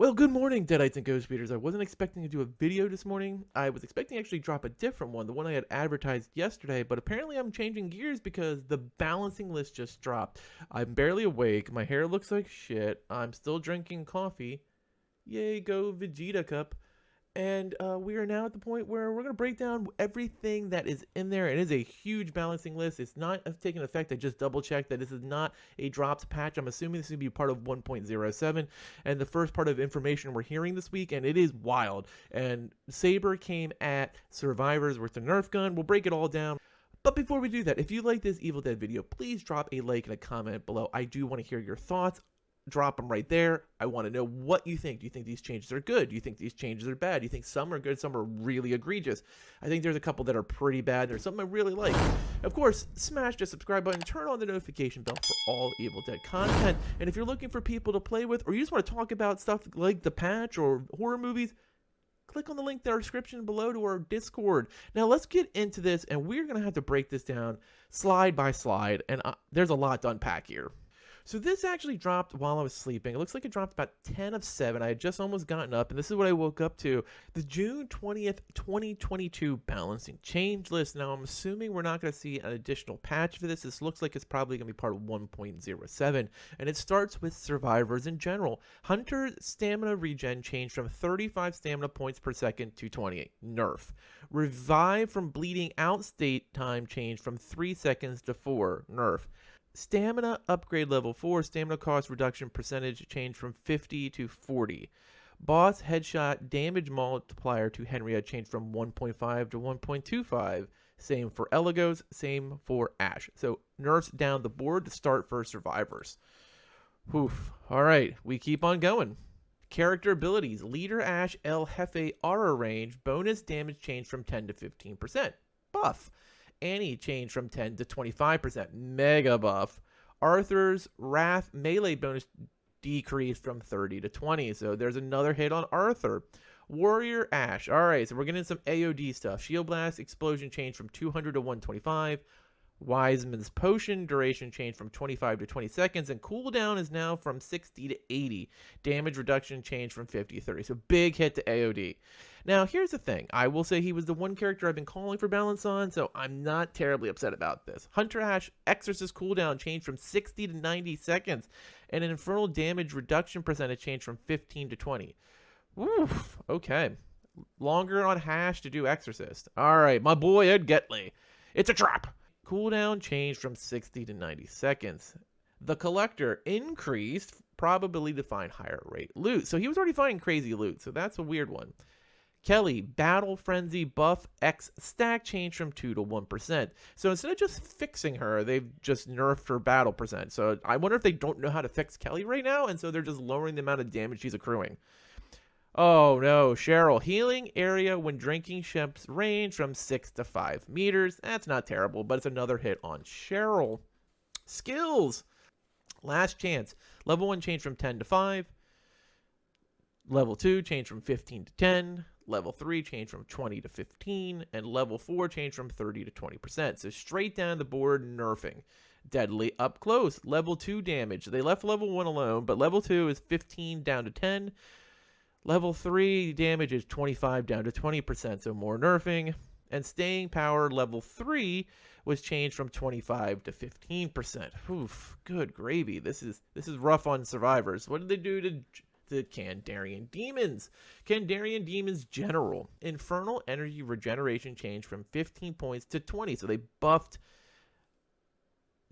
Well, good morning, Deadites and Ghost Speeders. I wasn't expecting to do a video this morning. I was expecting to actually drop a different one, the one I had advertised yesterday, but apparently I'm changing gears because the balancing list just dropped. I'm barely awake, my hair looks like shit, I'm still drinking coffee. Yay, go Vegeta Cup. And we are now at the point where we're going to break down everything that is in there. It is a huge balancing list. It's not taking effect. I just double checked that this is not a dropped patch. I'm assuming this is going to be part of 1.07 and the first part of information we're hearing this week, and it is wild. And Saber came at survivors with the Nerf gun. We'll break it all down. But before we do that, if you like this Evil Dead video, please drop a like and a comment below. I do want to hear your thoughts. Drop them right there. I want to know what you think. Do you think these changes are good? Do you think these changes are bad? Do you think some are good, some are really egregious? I think there's a couple that are pretty bad. There's something I really like. Of course, smash the subscribe button, turn on the notification bell for all Evil Dead content. And if you're looking for people to play with, or you just want to talk about stuff like the patch or horror movies, click on the link in the description below to our Discord. Now let's get into this, and we're going to have to break this down slide by slide, and there's a lot to unpack here. So this actually dropped while I was sleeping. It looks like it dropped about 10 of 7. I had just almost gotten up, and this is what I woke up to. The June 20th, 2022 balancing change list. Now, I'm assuming we're not going to see an additional patch for this. This looks like it's probably going to be part of 1.07, and it starts with survivors in general. Hunter's stamina regen changed from 35 stamina points per second to 28. Nerf. Revive from bleeding out state time changed from 3 seconds to 4. Nerf. Stamina upgrade level 4, stamina cost reduction percentage change from 50 to 40. Boss headshot damage multiplier to Henrietta changed from 1.5 to 1.25. Same for Eligos, same for Ash. So nerfs down the board to start for survivors. Oof. All right, we keep on going. Character abilities. Leader Ash El Jefe aura range. Bonus damage change from 10 to 15%. Buff. Annie changed from 10 to 25%. Mega buff. Arthur's Wrath melee bonus decreased from 30 to 20. So there's another hit on Arthur. Warrior Ash. All right, so we're getting some AOD stuff. Shield Blast explosion changed from 200 to 125. Wiseman's Potion duration changed from 25 to 20 seconds, and cooldown is now from 60 to 80. Damage reduction changed from 50 to 30. So big hit to AOD. Now, here's the thing. I will say he was the one character I've been calling for balance on, so I'm not terribly upset about this. Hunter Ash Exorcist cooldown changed from 60 to 90 seconds, and an infernal damage reduction percentage changed from 15 to 20. Oof, okay. Longer on Hash to do Exorcist. All right, my boy Ed Getley. It's a trap. Cooldown changed from 60 to 90 seconds. The Collector increased probability to find higher rate loot. So he was already finding crazy loot, so that's a weird one. Kelly, Battle Frenzy buff X stack changed from 2 to 1%. So instead of just fixing her, they've just nerfed her battle percent. So I wonder if they don't know how to fix Kelly right now, and so they're just lowering the amount of damage she's accruing. Oh no, Cheryl. Healing area when drinking ships range from 6 to 5 meters. That's not terrible, but it's another hit on Cheryl. Skills. Last chance. Level 1 changed from 10 to 5. Level 2 changed from 15 to 10. Level 3 changed from 20 to 15. And level 4 changed from 30 to 20%. So straight down the board, nerfing. Deadly up close. Level 2 damage. They left level 1 alone, but level 2 is 15 down to 10. Level 3 damage is 25 down to 20%, so more nerfing. And staying power level 3 was changed from 25 to 15%. Oof, good gravy. This is rough on survivors. What did they do to the Kandarian Demons? Kandarian Demons General. Infernal energy regeneration changed from 15 points to 20, so they buffed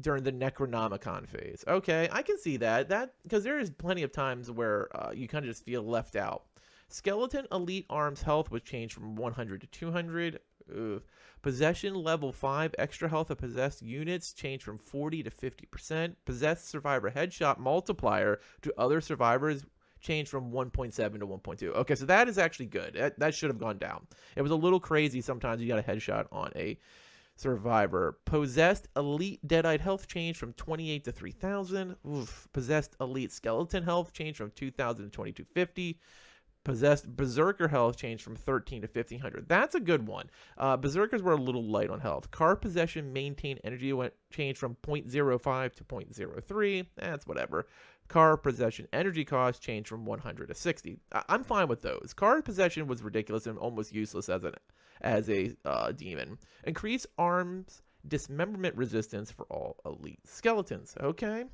during the Necronomicon phase. Okay, I can see that. Because there is plenty of times where you kind of just feel left out. Skeleton Elite Arms health was changed from 100 to 200. Ugh. Possession level 5 extra health of possessed units changed from 40 to 50%. Possessed survivor headshot multiplier to other survivors changed from 1.7 to 1.2. Okay, so that is actually good. That should have gone down. It was a little crazy sometimes you got a headshot on a survivor. Possessed elite deadite health changed from 28 to 3,000. Possessed elite skeleton health changed from 2,000 to 2,250. Possessed berserker health changed from 13 to 1,500. That's a good one. Berserkers were a little light on health. Car possession maintained energy changed from 0.05 to 0.03. That's whatever. Card possession energy cost changed from 100 to 60. I'm fine with those. Card possession was ridiculous and almost useless as a demon. Increase arms dismemberment resistance for all elite skeletons. Okay.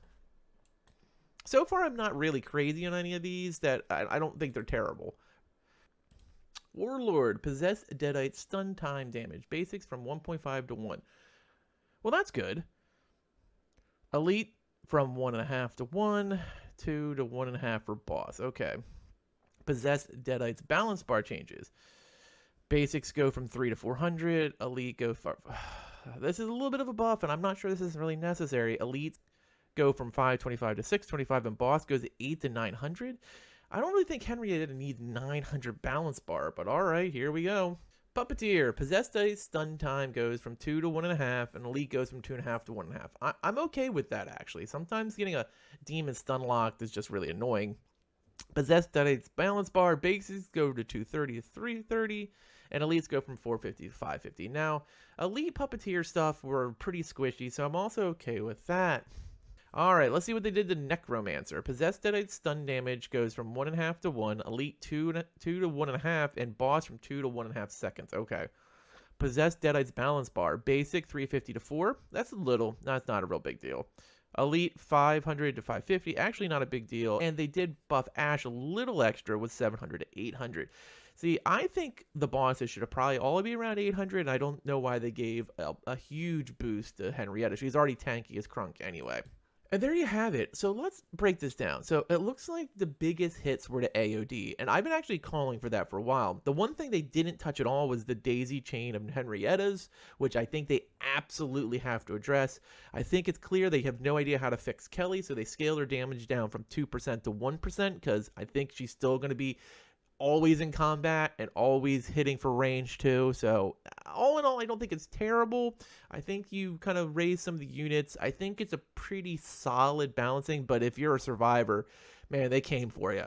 So far, I'm not really crazy on any of these. That I don't think they're terrible. Warlord, possess Deadite, stun time damage. Basics from 1.5 to 1. Well, that's good. Elite from 1.5 to 1, 2 to 1.5 for boss. Okay. Possess Deadite's balance bar changes. Basics go from 3 to 400. Elite go for... This is a little bit of a buff, and I'm not sure this is really necessary. Elite go from 525 to 625, and boss goes 8 to 900. I don't really think Henrietta needs 900 balance bar, but all right, here we go. Puppeteer, possessed dice stun time goes from 2 to 1.5, and elite goes from 2.5 to 1.5. I'm okay with that, actually. Sometimes getting a demon stun locked is just really annoying. Possessed dice balance bar, basics go to 230 to 330, and elites go from 450 to 550. Now, elite puppeteer stuff were pretty squishy, so I'm also okay with that. Alright, let's see what they did to Necromancer. Possessed Deadite stun damage goes from 1.5 to 1, Elite 2 to 1.5, and Boss from 2 to 1.5 seconds. Okay. Possessed Deadite's balance bar. Basic 350 to 4. That's a little. That's not a real big deal. Elite 500 to 550. Actually not a big deal. And they did buff Ash a little extra with 700 to 800. See, I think the bosses should have probably all be around 800, and I don't know why they gave a huge boost to Henrietta. She's already tanky as Crunk anyway. And there you have it. So let's break this down. So it looks like the biggest hits were to AOD, and I've been actually calling for that for a while. The one thing they didn't touch at all was the daisy chain of Henrietta's, which I think they absolutely have to address. I think it's clear they have no idea how to fix Kelly, so they scaled her damage down from 2% to 1%, because I think she's still going to be always in combat and always hitting for range too. So all in all, I don't think it's terrible. I think you kind of raise some of the units. I think it's a pretty solid balancing, but if you're a survivor, man, they came for you.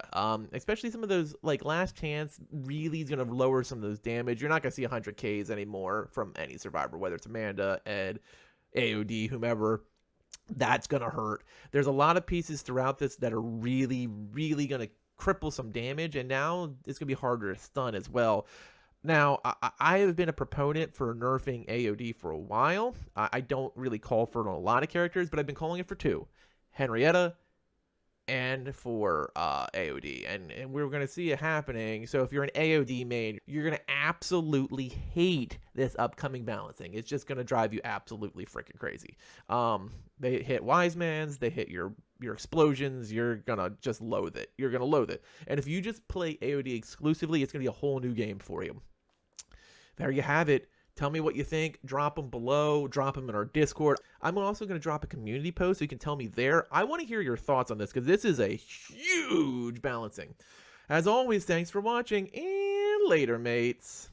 Especially some of those, like Last Chance really is going to lower some of those damage. You're not going to see 100Ks anymore from any survivor, whether it's Amanda, Ed, AOD, whomever. That's going to hurt. There's a lot of pieces throughout this that are really, really going to cripple some damage, and now it's gonna be harder to stun as well. Now, I have been a proponent for nerfing AOD for a while. I don't really call for it on a lot of characters, but I've been calling it for two: Henrietta and for AOD, and we're going to see it happening. So if you're an AOD main, you're going to absolutely hate this upcoming balancing. It's just going to drive you absolutely freaking crazy. They hit Wise Man's, they hit your explosions, you're going to just loathe it. You're going to loathe it. And if you just play AOD exclusively, it's going to be a whole new game for you. There you have it. Tell me what you think. Drop them below. Drop them in our Discord. I'm also going to drop a community post so you can tell me there. I want to hear your thoughts on this because this is a huge balancing. As always, thanks for watching and later, mates.